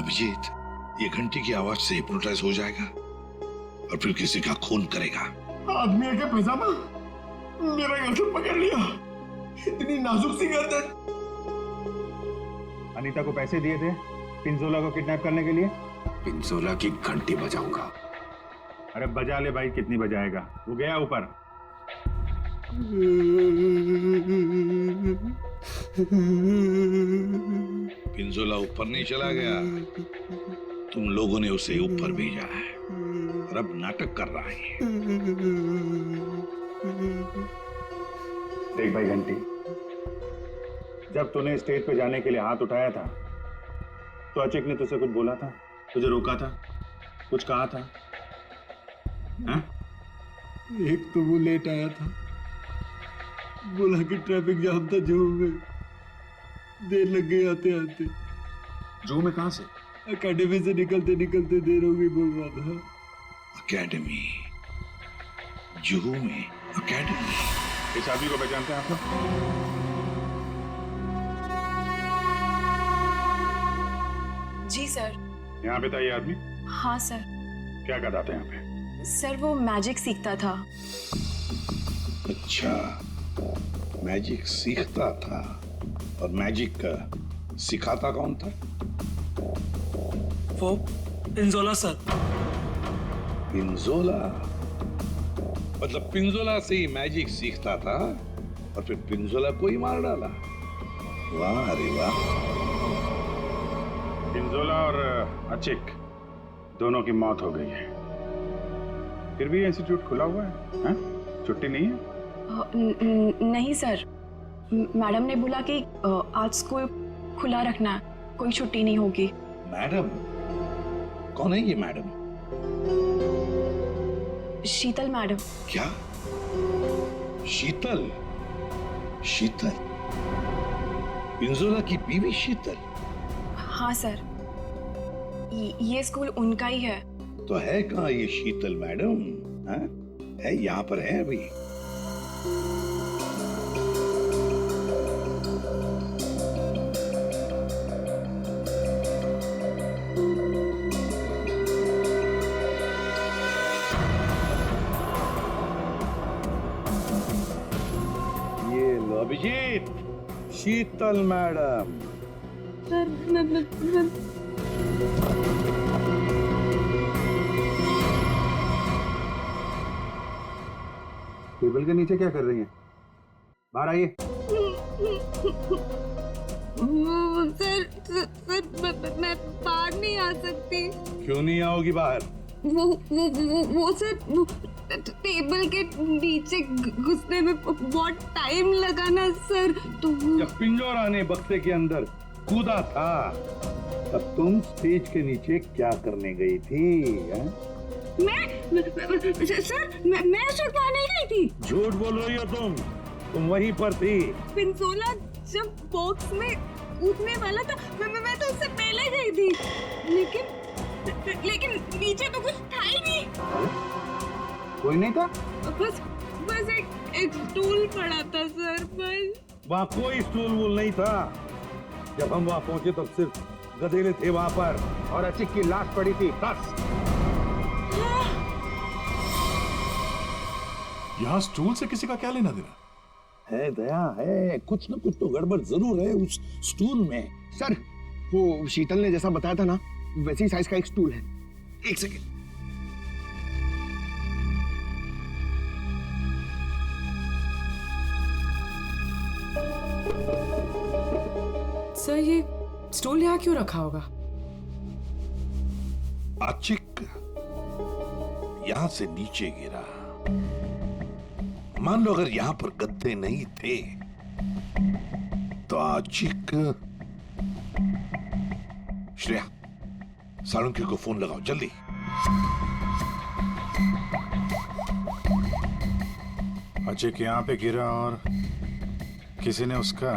अभिजीत, ये घंटी की आवाज से हिप्नोटाइज हो जाएगा और फिर किसी का खून करेगा। आदमी है क्या पैजामा? मेरा गर्दन पकड़ लिया, इतनी नाजुक सी गर्दन। अनीता को पैसे दिए थे पिंजोला को किडनैप करने के लिए? पिंजोला की घंटी बजाऊंगा। अरे बजा ले भाई, कितनी बजाएगा? वो गया ऊपर। पिंजोला ऊपर नहीं चला गया, तुम लोगों ने उसे ऊपर भेजा है और अब नाटक कर रहा है। देख भाई घंटी, जब तूने स्टेज पे जाने के लिए हाथ उठाया था तो अचिक ने तुझसे कुछ बोला था? तुझे रोका था? कुछ कहा था? हाँ? एक तो वो लेट आया था, बोला कि ट्रैफिक जाम था जू में, देर लग गई आते आते। जू में कहां से? अकेडमी से निकलते निकलते देर हो गई बोल रहा था। अकेडमी? जुहू में अकेडमी? इस आदमी को पहचानते हैं आप लोग? जी सर। यहाँ पे था ये आदमी? हाँ सर। क्या करता था यहाँ पे? सर वो मैजिक सीखता था। अच्छा, मैजिक सीखता था। और मैजिक का सिखाता कौन था? वो पिंजोला सर। पिंजोला? मतलब पिंजोला से ही मैजिक सीखता था और फिर पिंजोला को ही मार डाला। वाह अरे वाह। पिंजोला और अचिक दोनों की मौत हो गई है, फिर भी इंस्टीट्यूट खुला हुआ है, हाँ? छुट्टी नहीं है? नहीं सर, मैडम ने बोला कि आज स्कूल खुला रखना है, कोई छुट्टी नहीं होगी। मैडम? कौन है ये मैडम? शीतल मैडम। क्या? शीतल? शीतल पिंजोला की बीवी शीतल? हाँ सर, ये स्कूल उनका ही है। तो है कहाँ ये शीतल मैडम? हाँ? है यहाँ पर है अभी? ये लो अभिजीत, शीतल मैडम। टेबल के नीचे क्या कर रही हैं? बाहर आइए। सर मैं बाहर नहीं आ सकती। क्यों नहीं आओगी बाहर? वो सर टेबल के नीचे घुसने में बहुत टाइम लगा ना सर, तो जब पिंजोरा ने बक्से के अंदर कूदा था तब तुम स्टेज के नीचे क्या करने गई थी? सर मैं शर्मा नहीं गई थी। झूठ बोल रही हो तुम वहीं पर थी। पिंजोला जब बॉक्स में कूदने वाला था मैं तो उससे पहले गई थी, लेकिन नीचे तो कुछ था ही नहीं। कोई नहीं था? बस एक स्टूल पड़ा था सर, बस। वहाँ कोई स्टूल वूल नहीं था। जब हम वहाँ पहुंचे तब सिर्फ गधेले थे वहाँ पर और अचिक की लाश पड़ी थी, बस। यहाँ स्टूल से किसी का क्या लेना देना? है दया है, कुछ न कुछ तो गड़बड़ जरूर है उस स्टूल में। सर वो शीतल ने जैसा बताया था ना, वैसी साइज का एक स्टूल है। एक सेकेंड। सर ये स्टूल यहाँ क्यों रखा होगा? अचिक यहाँ से नीचे गिरा। मान लो अगर यहाँ पर गद्दे नहीं थे तो अचिक। श्रेया, सालुंकी को फोन लगाओ जल्दी। अचिक यहाँ पे गिरा और किसी ने उसका।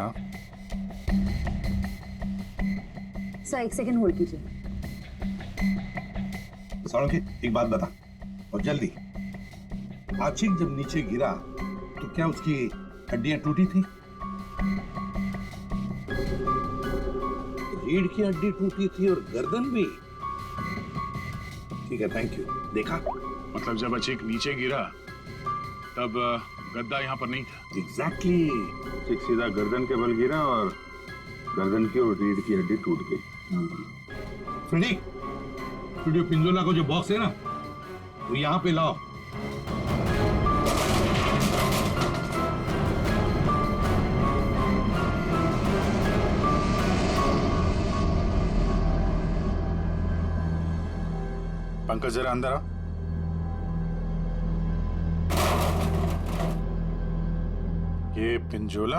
सर एक सेकंड होल्ड कीजिए। सालुंकी एक बात बता और जल्दी। आशिक जब नीचे गिरा तो क्या उसकी हड्डियां टूटी थी? रीढ़ की हड्डी टूटी थी और गर्दन भी। ठीक है, थैंक यू। देखा? मतलब जब अचीक नीचे गिरा तब गद्दा यहाँ पर नहीं था। एग्जैक्टली। ठीक सीधा गर्दन के बल गिरा और गर्दन की और रीढ़ की हड्डी टूट गई। फ्रेडी, स्टूडियो पिंजोला को जो बॉक्स है ना, वो यहाँ पे लाओ। पंकज जरा अंदर आ। ये पिंजोला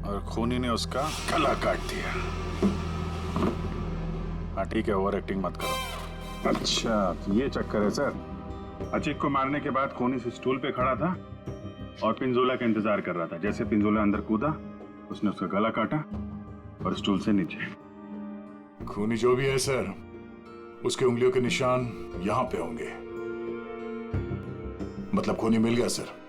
और खूनी ने उसका गला काट दिया। हाँ ठीक है, ओवर एक्टिंग मत करो। अच्छा तो ये चक्कर है सर। अचीक को मारने के बाद खूनी से स्टूल पे खड़ा था और पिंजोला का इंतजार कर रहा था। जैसे पिंजोला अंदर कूदा, उसने उसका गला काटा और स्टूल से नीचे। खूनी जो भी है सर, उसके उंगलियों के निशान यहां पे होंगे। मतलब खूनी मिल गया सर।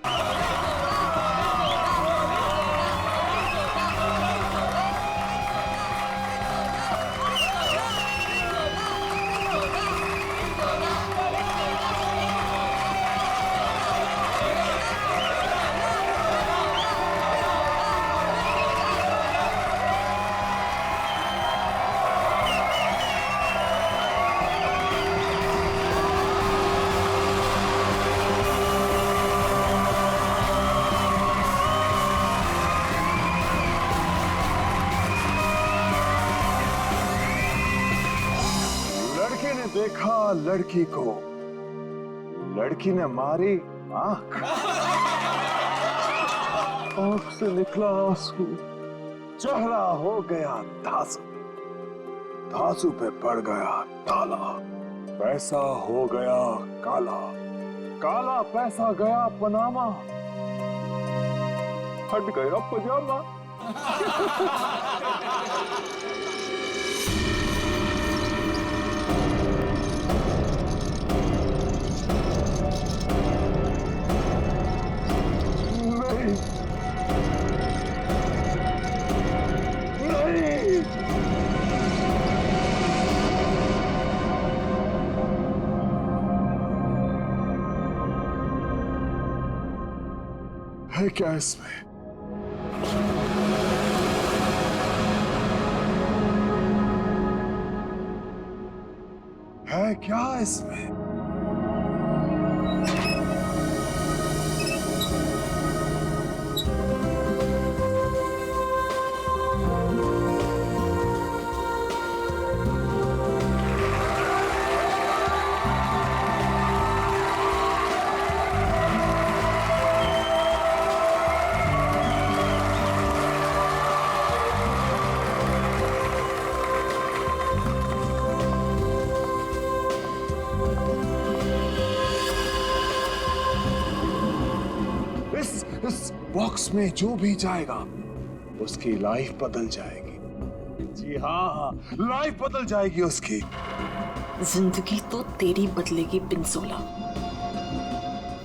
देखा लड़की को, लड़की ने मारी आंख, आंख से निकला आंसू, चेहरा हो गया धांसू, धांसू पे पड़ गया ताला, पैसा हो गया काला, काला पैसा गया पनामा, हट गया पजामा। है क्या इसमें? है क्या इसमें? इस बॉक्स में जो भी जाएगा उसकी लाइफ बदल जाएगी। जी हाँ, लाइफ बदल जाएगी उसकी। जिंदगी तो तेरी बदलेगी पिंजोला।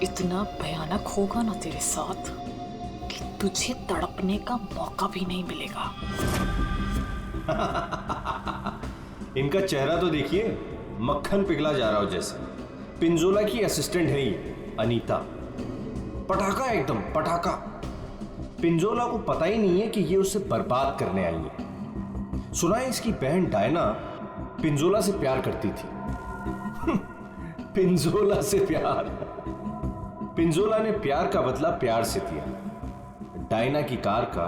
इतना भयानक होगा ना तेरे साथ कि तुझे तड़पने का मौका भी नहीं मिलेगा। इनका चेहरा तो देखिए, मक्खन पिघला जा रहा हो जैसे। पिंजोला की असिस्टेंट है ये अनीता, पटाखा एकदम पटाखा। पिंजोला को पता ही नहीं है कि ये उसे बर्बाद करने आई है। सुना है इसकी बहन डायना पिंजोला से प्यार करती थी। पिंजोला से प्यार। पिंजोला ने प्यार का बदला प्यार से दिया। डायना की कार का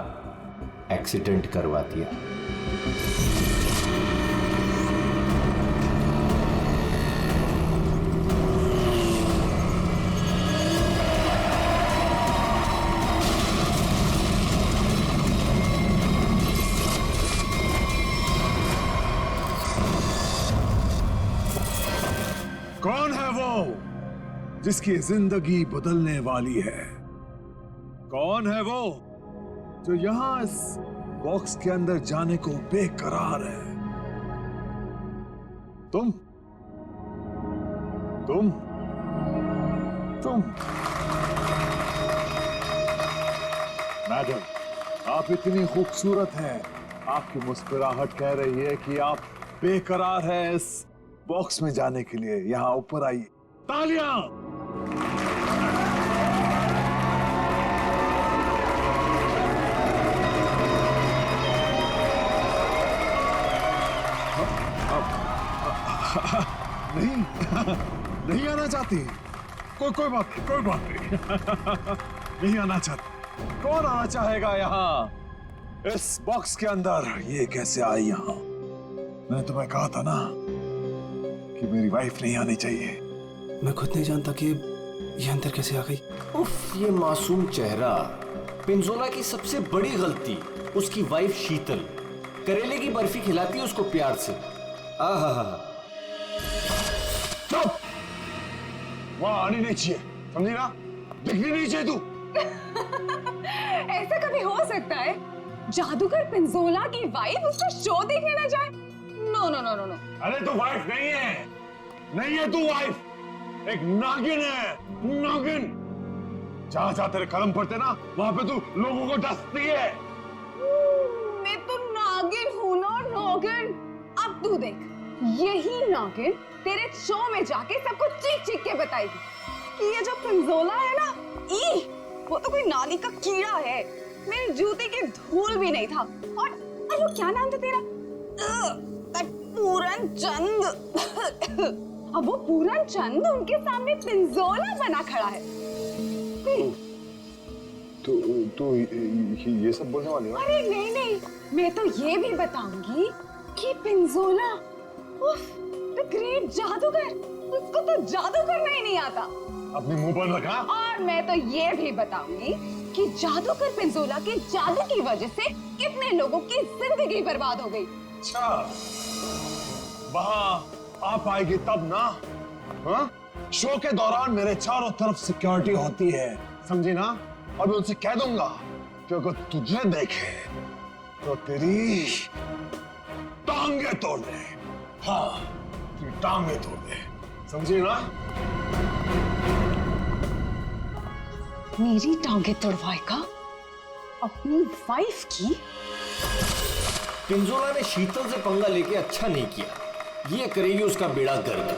एक्सीडेंट करवा दिया। कौन है वो जिसकी जिंदगी बदलने वाली है? कौन है वो जो यहां इस बॉक्स के अंदर जाने को बेकरार है? तुम मैडम, आप इतनी खूबसूरत हैं, आपकी मुस्कुराहट कह रही है कि आप बेकरार हैं इस बॉक्स में जाने के लिए। यहाँ ऊपर आइए। तालियां! नहीं नहीं आना चाहती। कोई बात नहीं नहीं आना चाहती। कौन आना चाहेगा यहाँ इस बॉक्स के अंदर? ये कैसे आई यहाँ? मैंने तुम्हें कहा था ना कि मेरी वाइफ नहीं आनी चाहिए। मैं खुद नहीं जानता कि ये अंदर कैसे आ गई। उफ, ये मासूम चेहरा। पिंजोला की सबसे बड़ी गलती उसकी वाइफ शीतल करेले की बर्फी खिलाती है उसको प्यार से। आहा, चुप! वहां आनी नहीं चाहिए, समझी ना? दिखनी नहीं चाहिए तू। ऐसा कभी हो सकता है जादूगर पिंजोला की वाइफ उसका शो देखने ना जाए? No no no no no. अरे तू वाइफ नहीं है तू वाइफ, एक नागिन है, नागिन। जहां जहां तेरे कदम पड़ते ना वहां पे तू लोगों को डसती है। मैं तो नागिन हूं ना, नागिन। अब तू देख, यही नागिन तेरे शो में जाके सबको चीख चीख के बताएगी कि ये जो पिंजोला है ना, वो तो कोई नाली का कीड़ा है, मेरी जूती की धूल भी नहीं था। और वो क्या नाम था तेरा? पूरन चंद। अब वो पूरन चंद उनके सामने पिंजोला बना खड़ा है। तो ये सब बोलने वाली है? अरे नहीं, मैं तो ये भी बताऊंगी कि पिंजोला, उफ, द ग्रेट जादूगर, उसको तो जादू करना ही नहीं आता। अपने मुंह पर रखा। और मैं तो ये भी बताऊंगी कि जादूगर पिंजोला के जादू की वजह से कितने लोगों की जिंदगी बर्बाद हो गई। अच्छा, वहां आप आएगी तब ना? हाँ? शो के दौरान मेरे चारों तरफ सिक्योरिटी होती है, समझी ना? और मैं उनसे कह दूंगा कि अगर तुझे देखे तो तेरी टांगे तोड़ दे। हाँ, तेरी टांगे तोड़ दे, समझी ना? मेरी टांगे तोड़वाएगा अपनी वाइफ की? पिंजोला ने शीतल से पंगा लेके अच्छा नहीं किया। ये करेगी उसका बेड़ा गर्क।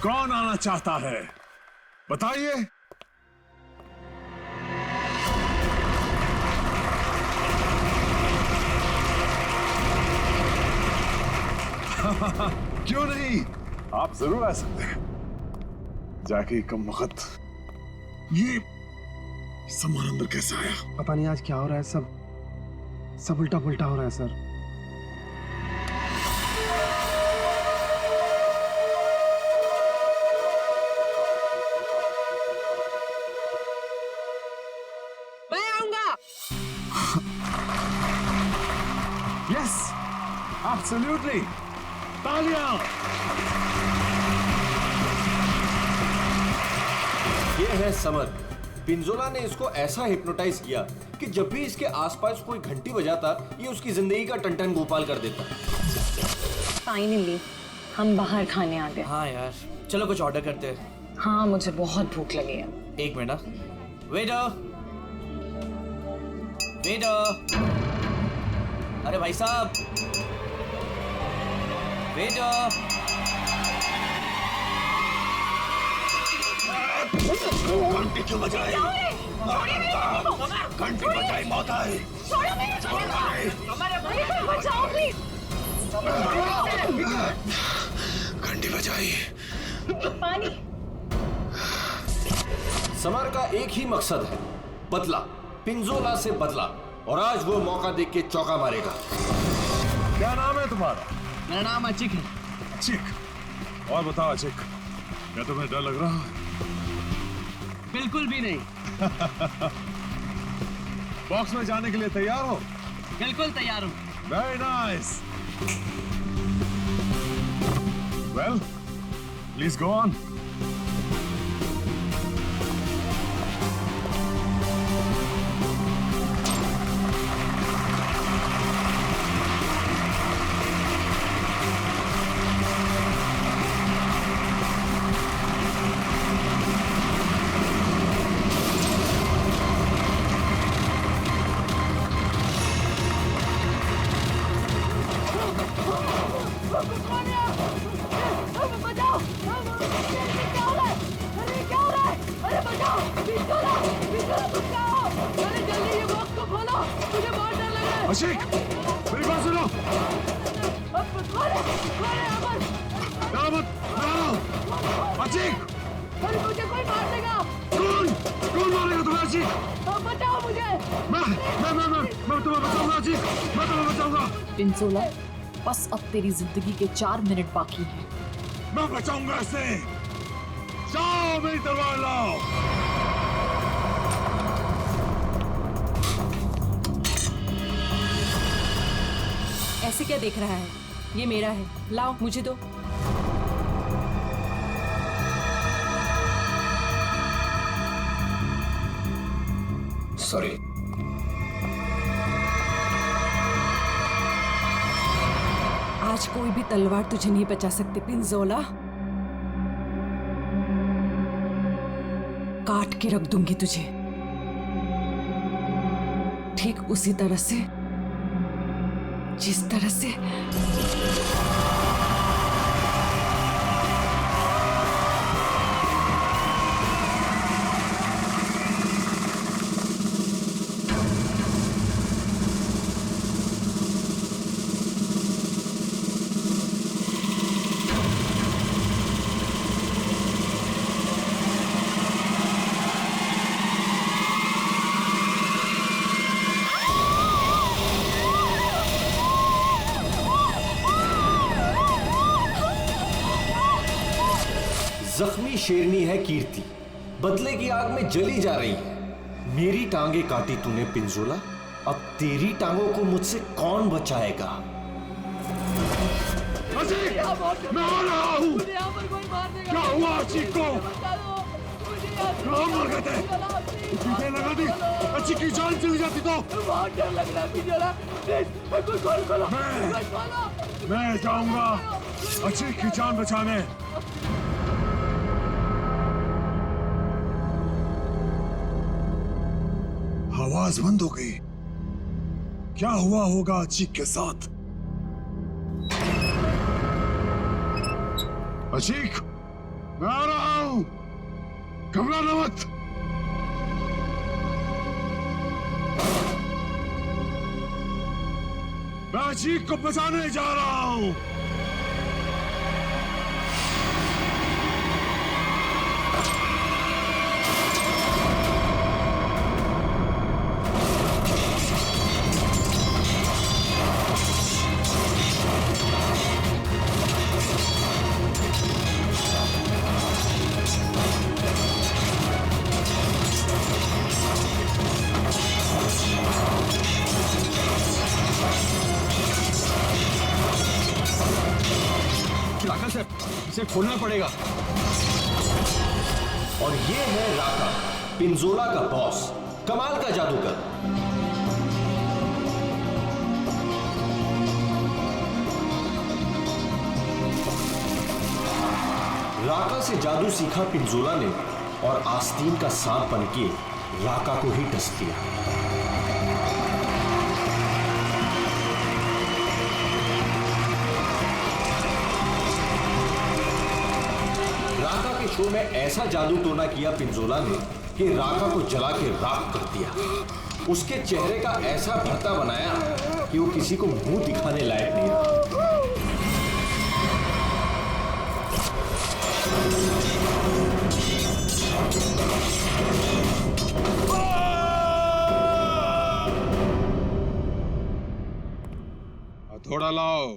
कौन आना चाहता है बताइए? क्यों नहीं, आप जरूर आ सकते हैं। जाके कम वक्त ये सामान अंदर कैसे आया? पता नहीं आज क्या हो रहा है, सब उल्टा पुल्टा हो रहा है सर। मैं आऊंगा। Yes, absolutely. तालियां! ये है समर। पिंजोला ने इसको ऐसा हिप्नोटाइज किया कि जब भी इसके आसपास कोई घंटी बजाता ये उसकी जिंदगी का टन गोपाल कर देता। फाइनली हम बाहर खाने आ गए। हाँ यार, चलो कुछ ऑर्डर करते हैं। हाँ, मुझे बहुत भूख लगी है। एक मिनट। वेटर, वेटर, अरे भाई साहब, वेटर। घंटी क्यों बजाई? घंटी बजाई मौत आई। बचाओ प्लीज। घंटी बजाई। पानी। समर का एक ही मकसद है, बदला। पिंजोला से बदला। और आज वो मौका देख के चौका मारेगा। क्या नाम है तुम्हारा? मेरा नाम अचिक है। अचिक? और बताओ अचिक, क्या तुम्हें डर लग रहा है? बिल्कुल भी नहीं। बॉक्स में जाने के लिए तैयार हो? बिल्कुल तैयार हूँ। Very nice. Well, please go on. अचीक! अरे मुझे कोई मार देगा। कौन मारेगा तुम्हें अचीक? बचाओ मुझे। मैं तुम्हें बचाऊंगा अचीक, मैं तुम्हें बचाऊंगा। पिंजोला, बस अब तेरी जिंदगी के 4 मिनट बाकी हैं। मैं बचाऊंगा इसे। जाओ मेरी तलवार लाओ। ऐसे क्या देख रहा है? ये मेरा है, लाओ मुझे दो। सॉरी। आज कोई भी तलवार तुझे नहीं बचा सकती पिंजोला। काट के रख दूंगी तुझे, ठीक उसी तरह से जिस तरह से जख्मी शेरनी है कीर्ति, बदले की आग में जली जा रही है। मेरी टांगे काटी तूने पिंजोला, अब तेरी टांगों को मुझसे कौन बचाएगा? अचीक! मैं आ रहा हूँ। मुझे यहाँ पर कोई मार देगा। क्या हुआ अचीक को? कहाँ मर गए थे? पीछे लगा दी, अचीक की जान चली जाती तो। बहुत डर लग रहा है पिंजोला। कोई खोलो। मैं जाऊंगा अचीक की जान बचाने। आवाज बंद हो गई। क्या हुआ होगा अचीक के साथ? अचीक, मैं आ रहा हूं, घबराना मत। मैं अचीक को बचाने जा रहा हूं। इसे खोलना पड़ेगा। और ये है राका, पिंजोला का बॉस, कमाल का जादूगर। राका से जादू सीखा पिंजोला ने और आस्तीन का सांप बनके राका को ही डस दिया। शो में ऐसा जादू टोना किया पिंजोला ने कि राका को जला के राख कर दिया। उसके चेहरे का ऐसा भरता बनाया कि वो किसी को मुंह दिखाने लायक नहीं रहा। हथौड़ा लाओ।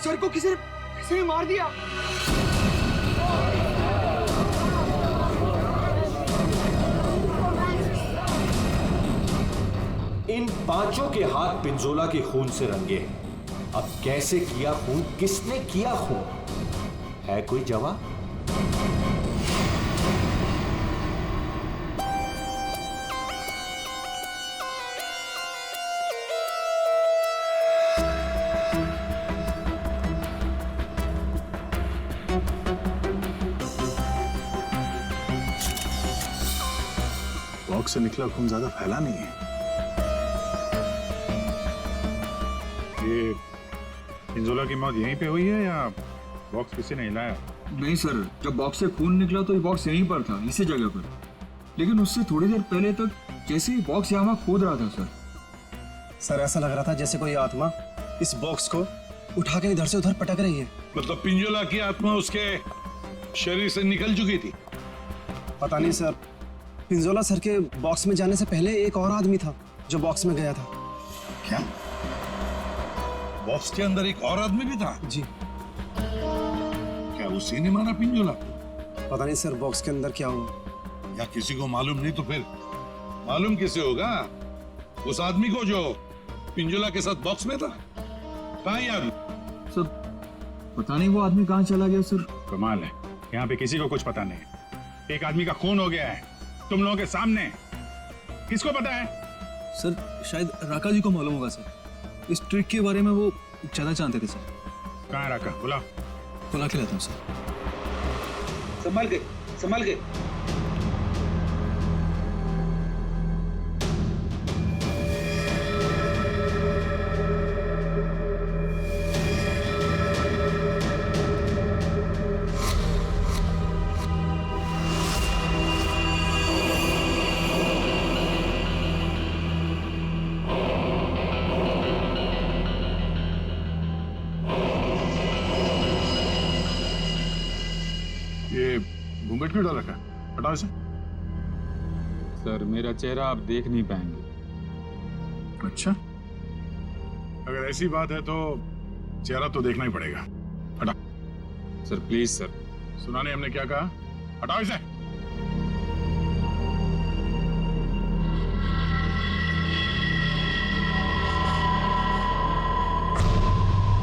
सर को किसी ने मार दिया। इन पांचों के हाथ पिंजोला के खून से रंगे हैं। अब कैसे किया खून, किसने किया खून, है कोई जवाब? बॉक्स से निकला खून ज्यादा फैला नहीं है। ये पिंजोला की मौत यहीं पे हुई है या बॉक्स किसी ने हिलाया? नहीं सर, जब बॉक्स से खून निकला तो ये बॉक्स यहीं पर था, इसी जगह पर। लेकिन उससे थोड़ी देर पहले तक जैसे ही बॉक्स यहाँ खोद रहा था सर। सर ऐसा लग रहा था जैसे कोई आत्मा इस बॉक्स को उठा के इधर से उधर पटक रही है। मतलब पिंजोला की आत्मा उसके शरीर से निकल चुकी थी? पता नहीं सर, पिंजोला सर के बॉक्स में जाने से पहले एक और आदमी था जो बॉक्स में गया था। क्या बॉक्स के अंदर एक और आदमी भी था? जी। क्या उसी ने मारा पिंजोला? पता नहीं सर बॉक्स के अंदर क्या हुआ। या किसी को मालूम नहीं तो फिर मालूम किसे होगा? उस आदमी को जो पिंजोला के साथ बॉक्स में था। कहाँ है आदमी? सर पता नहीं वो आदमी कहाँ चला गया सर। कमाल है, यहाँ पे किसी को कुछ पता नहीं है। एक आदमी का खून हो गया है तुम लोगों के सामने, किसको पता है? सर शायद राका जी को मालूम होगा सर, इस ट्रिक के बारे में वो ज्यादा जानते थे सर। कहाँ है राका? बुला के लाता हूँ सर। संभाल के, संभाल के। ये घूंघट क्यों डाल रखा है? हटाओ इसे। सर मेरा चेहरा आप देख नहीं पाएंगे। अच्छा, अगर ऐसी बात है तो चेहरा तो देखना ही पड़ेगा। हटा। Sir please sir. सुना नहीं हमने क्या कहा? हटाओ इसे।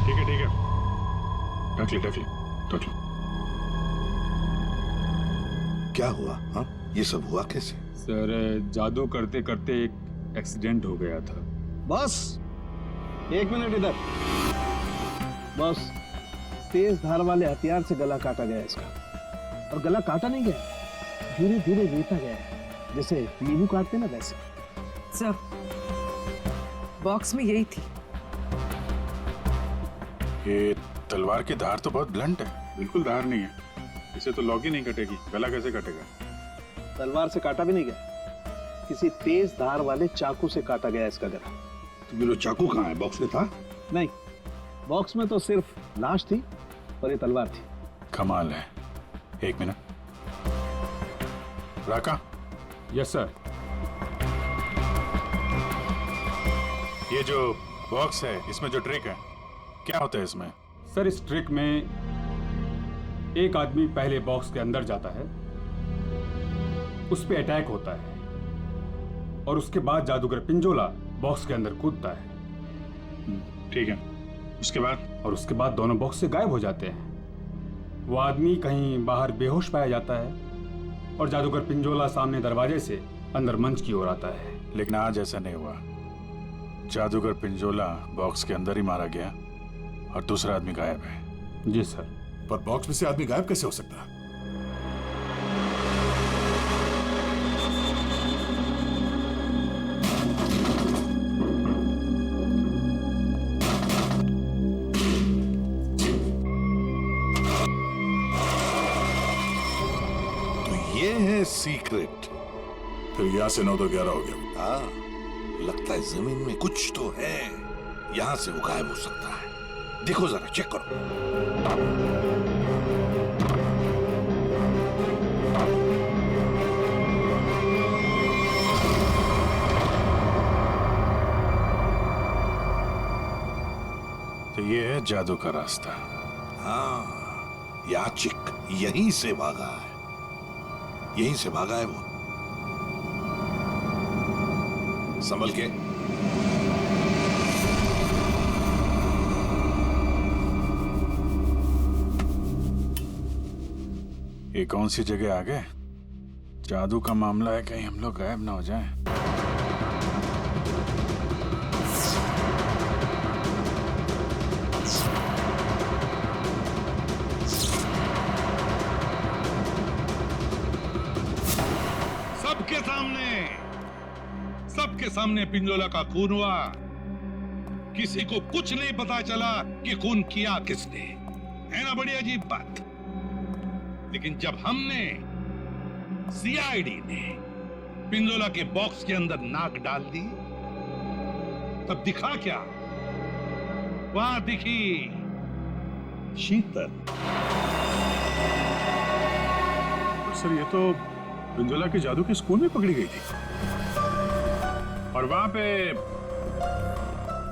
ठीक है ढक ले। क्या हुआ? हाँ, ये सब हुआ कैसे? सर जादू करते करते एक एक्सीडेंट हो गया था। बस 1 मिनट इधर। बस तेज धार वाले हथियार से गला काटा गया इसका, और गला काटा नहीं गया, धीरे धीरे रेता गया है, जैसे नींबू काटते ना वैसे। सर बॉक्स में यही थी। ये तलवार की धार तो बहुत ब्लंट है। बिल्कुल धार नहीं है, इसे तो लॉग ही नहीं कटेगी, गला कैसे कटेगा? तलवार से काटा भी नहीं गया, किसी तेज धार वाले चाकू से काटा गया इसका गला। तो फिर वो चाकू कहाँ है? बॉक्स में था? नहीं, बॉक्स में तो सिर्फ लाश थी और ये तलवार थी। कमाल है। 1 मिनट। राका। Yes sir. ये जो बॉक्स है इसमें जो ट्रिक है क्या होता है इसमें? सर इस ट्रिक में एक आदमी पहले बॉक्स के अंदर जाता है, उस पे अटैक होता है, और उसके बाद जादूगर पिंजोला बॉक्स के अंदर कूदता है। ठीक है, उसके बाद? और उसके बाद दोनों बॉक्स से गायब हो जाते हैं। वो आदमी कहीं बाहर बेहोश पाया जाता है और जादूगर पिंजोला सामने दरवाजे से अंदर मंच की ओर आता है। लेकिन आज ऐसा नहीं हुआ। जादूगर पिंजोला बॉक्स के अंदर ही मारा गया और दूसरा आदमी गायब है। जी सर। पर बॉक्स में से आदमी गायब कैसे हो सकता है? तो ये है सीक्रेट। फिर यहाँ से 9 तो 11 हो गया। हाँ, लगता है जमीन में कुछ तो है, यहाँ से वो गायब हो सकता है। देखो जरा, चेक करो। तो ये है जादू का रास्ता। हाँ, याचिक यहीं से भागा है, यहीं से भागा है वो। संभल के। ये कौन सी जगह आ गए? जादू का मामला है, कहीं हम लोग गायब ना हो जाएं। सबके सामने सामने पिंजोला का खून हुआ, किसी को कुछ नहीं पता चला कि खून किया किसने। है ना बड़ी अजीब बात। लेकिन जब हमने, सीआईडी ने पिंजोला के बॉक्स के अंदर नाक डाल दी, तब दिखा क्या? वहां दिखी शीतल। सर ये तो पिंजोला के जादू के स्कूल में पकड़ी गई थी, और वहां पे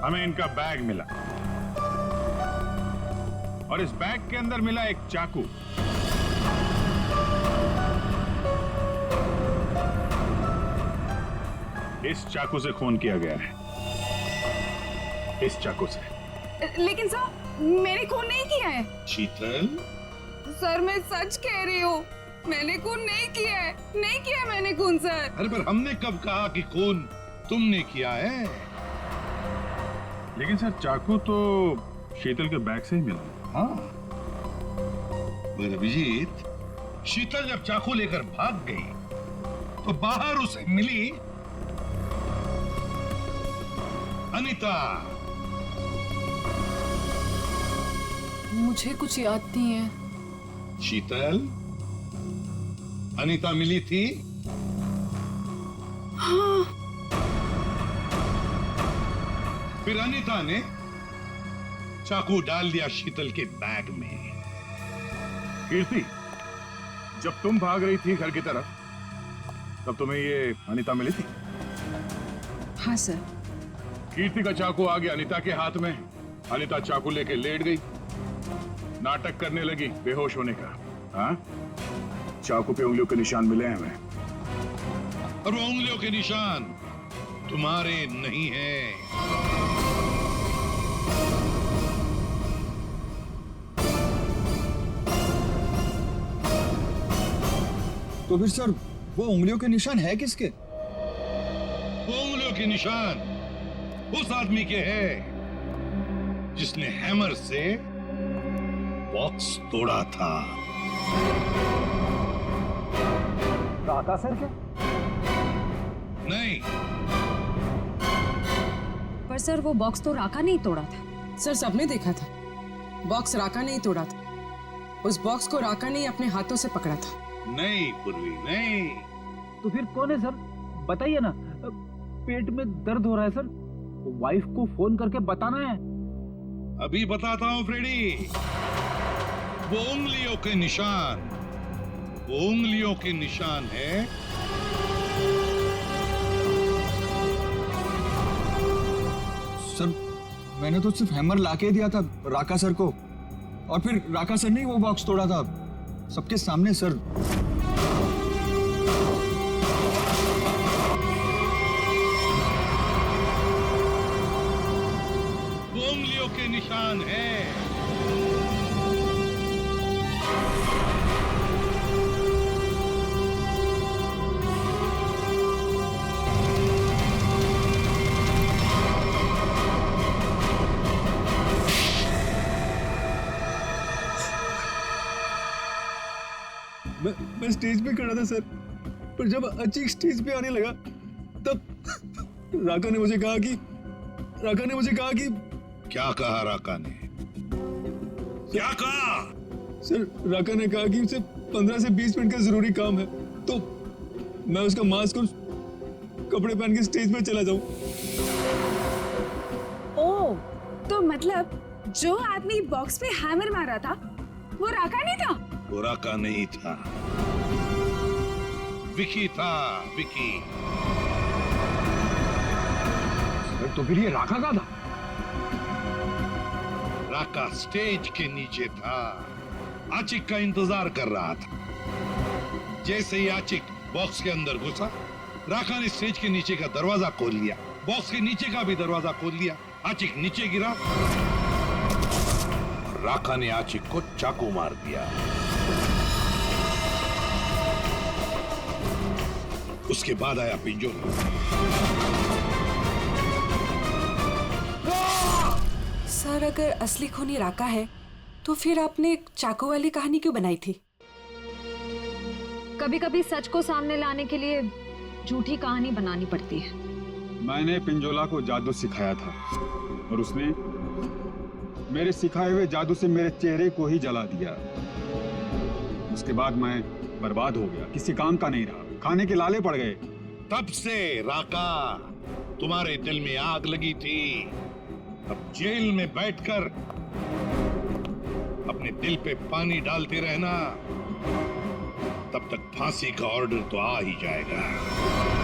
हमें इनका बैग मिला, और इस बैग के अंदर मिला एक चाकू। इस चाकू से खून किया गया है, इस चाकू से। लेकिन सर मैंने खून नहीं किया है। शीतल, सर मैं सच कह रही हूँ, मैंने खून नहीं किया है, नहीं किया मैंने खून सर। अरे पर हमने कब कहा कि खून तुमने किया है? लेकिन सर चाकू तो शीतल के बैग से ही मिला। हाँ, मगर अभिजीत, शीतल जब चाकू लेकर भाग गई तो बाहर उसे मिली अनीता। मुझे कुछ याद नहीं है। शीतल, अनीता मिली थी? हाँ। फिर अनीता ने चाकू डाल दिया शीतल के बैग में। कीर्ति, जब तुम भाग रही थी घर की तरफ, तब तुम्हें ये अनीता मिली थी? हाँ सर। कीर्ति का चाकू आ गया अनीता के हाथ में। अनीता चाकू लेके लेट गई, नाटक करने लगी बेहोश होने का। हाँ, चाकू पे उंगलियों के निशान मिले हैं हमें। और वो उंगलियों के निशान तुम्हारे नहीं हैं। तो फिर सर वो उंगलियों के निशान है किसके? वो उंगलियों के निशान उस आदमी के हैं जिसने हैमर से बॉक्स तोड़ा था। राका सर क्या? नहीं। पर सर वो बॉक्स तो राका ने ही तोड़ा था। सर सबने देखा था, बॉक्स राका ने ही तोड़ा था। उस बॉक्स को राका ने ही अपने हाथों से पकड़ा था। नहीं पूर्वी, नहीं। तो फिर कौन है सर? बताइए ना। पेट में दर्द हो रहा है सर, वाइफ को फोन करके बताना है। अभी बताता हूं फ्रेडी। वो उंगलियों के निशान, वो उंगलियों के निशान है सर। मैंने तो सिर्फ हैमर लाके दिया था राका सर को, और फिर राका सर ने वो बॉक्स तोड़ा था सबके सामने सर। वो उंगलियों के निशान है। मैं स्टेज पे खड़ा था सर, पर जब अचीक स्टेज पे आने लगा तब राका ने मुझे कहा कि क्या कहा राका ने? क्या कहा? सर राका ने कहा कि उसे 15 से 20 मिनट का जरूरी काम है, तो मैं उसका मास्क और कपड़े पहन के स्टेज पे चला जाऊं। ओ, तो मतलब जो आदमी बॉक्स पे हैमर मारा था वो राका नहीं था? वो राका नहीं था, विकी था, विकी। तो फिर ये राका का था? राका स्टेज के नीचे था, आचिक का इंतजार कर रहा था। जैसे ही आचिक बॉक्स के अंदर घुसा, राका ने स्टेज के नीचे का दरवाजा खोल लिया, बॉक्स के नीचे का भी दरवाजा खोल लिया। आचिक नीचे गिरा, राका ने आचिक को चाकू मार दिया। उसके बाद आया पिंजोला। सर अगर असली खूनी राका है तो फिर आपने चाकू वाली कहानी क्यों बनाई थी? कभी कभी सच को सामने लाने के लिए झूठी कहानी बनानी पड़ती है। मैंने पिंजोला को जादू सिखाया था और उसने मेरे सिखाए हुए जादू से मेरे चेहरे को ही जला दिया। उसके बाद मैं बर्बाद हो गया, किसी काम का नहीं रहा, खाने के लाले पड़ गए। तब से राका तुम्हारे दिल में आग लगी थी। अब जेल में बैठकर अपने दिल पे पानी डालते रहना, तब तक फांसी का ऑर्डर तो आ ही जाएगा।